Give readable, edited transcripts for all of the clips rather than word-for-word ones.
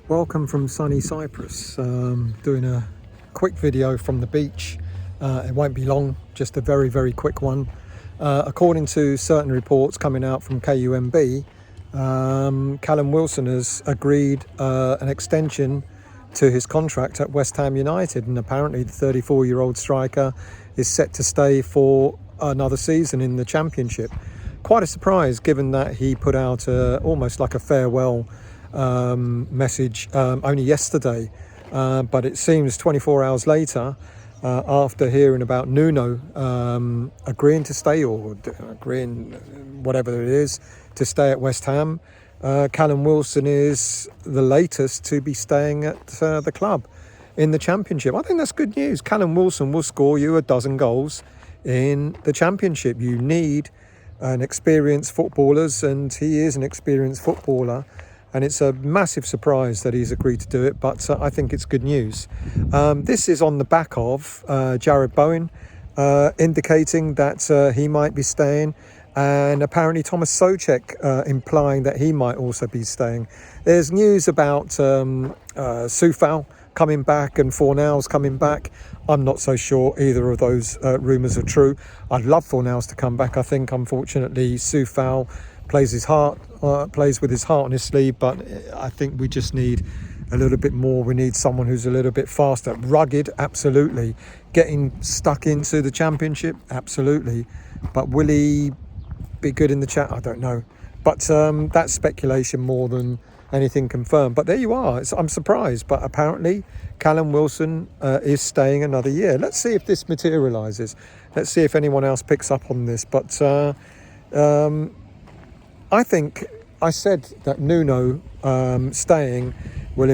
Welcome from sunny Cyprus. Doing a quick video from the beach. It won't be long, just a very quick one. According to certain reports coming out from KUMB, Callum Wilson has agreed an extension to his contract at West Ham United, and apparently the 34-year-old striker is set to stay for another season in the Championship. Quite a surprise, given that he put out almost like a farewell message only yesterday, but it seems 24 hours later, after hearing about Nuno agreeing to stay, or agreeing whatever it is, to stay at West Ham, Callum Wilson is the latest to be staying at the club in the Championship. I think that's good news. Callum Wilson will score you a dozen goals in the Championship. You need an experienced footballers, and he is an experienced footballer. And it's a massive surprise that he's agreed to do it, but I think it's good news. This is on the back of Jared Bowen indicating that he might be staying, and apparently Thomas Soucek implying that he might also be staying. There's news about Coufal coming back and Fornals coming back. I'm not so sure either of those rumours are true. I'd love Fornals to come back. I think, unfortunately, Coufal plays with his heart on his sleeve, but I think we just need a little bit more. We need someone who's a little bit faster, rugged, absolutely. Getting stuck into the Championship, absolutely. But will he be good in the chat? I don't know. But that's speculation more than anything confirmed. But there you are. I'm surprised, but apparently Callum Wilson is staying another year. Let's see if this materialises. Let's see if anyone else picks up on this. But I think I said that Nuno staying will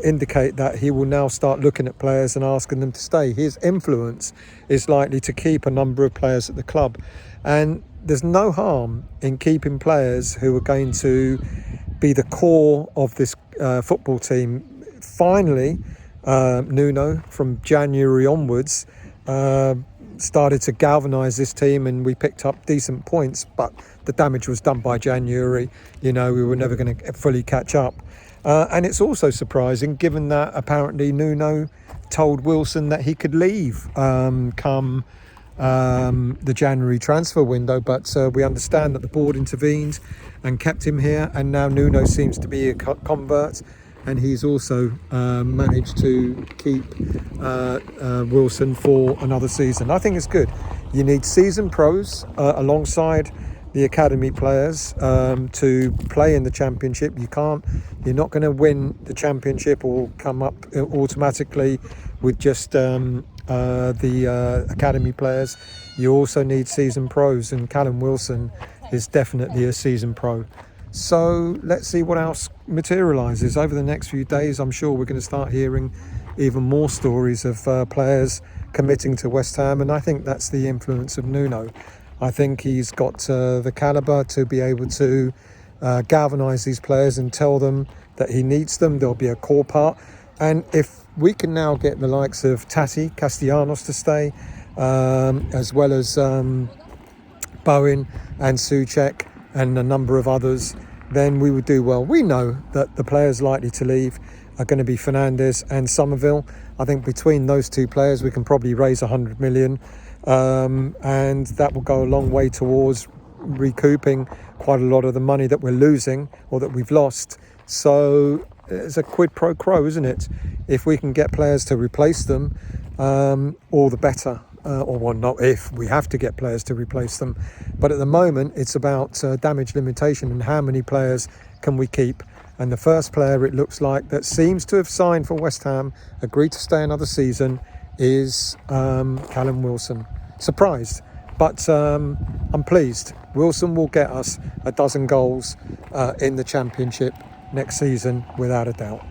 indicate that he will now start looking at players and asking them to stay. His influence is likely to keep a number of players at the club. And there's no harm in keeping players who are going to be the core of this football team. Finally, Nuno, from January onwards, started to galvanise this team, and we picked up decent points, but the damage was done by January. We were never going to fully catch up. And it's also surprising, given that apparently Nuno told Wilson that he could leave come the January transfer window, but we understand that the board intervened and kept him here, and now Nuno seems to be a convert, and he's also managed to keep Wilson for another season. I think it's good. You need seasoned pros alongside the academy players to play in the Championship. You're not going to win the Championship or come up automatically with just the academy players. You also need seasoned pros, and Callum Wilson is definitely a seasoned pro. So let's see what else materialises over the next few days. I'm sure we're going to start hearing even more stories of players committing to West Ham, and I think that's the influence of Nuno. I think he's got the calibre to be able to galvanise these players and tell them that he needs them. There'll be a core part, and if we can now get the likes of Tati, Castellanos to stay, as well as Bowen and Soucek and a number of others, then we would do well. We know that the players likely to leave are going to be Fernandes and Somerville. I think between those two players we can probably raise 100 million, and that will go a long way towards recouping quite a lot of the money that we're losing or that we've lost. So it's a quid pro quo, isn't it? If we can get players to replace them, all the better. Not if, we have to get players to replace them. But at the moment, it's about damage limitation and how many players can we keep. And the first player, it looks like, that seems to have signed for West Ham, agreed to stay another season, is Callum Wilson. Surprised, but I'm pleased. Wilson will get us a dozen goals in the Championship next season, without a doubt.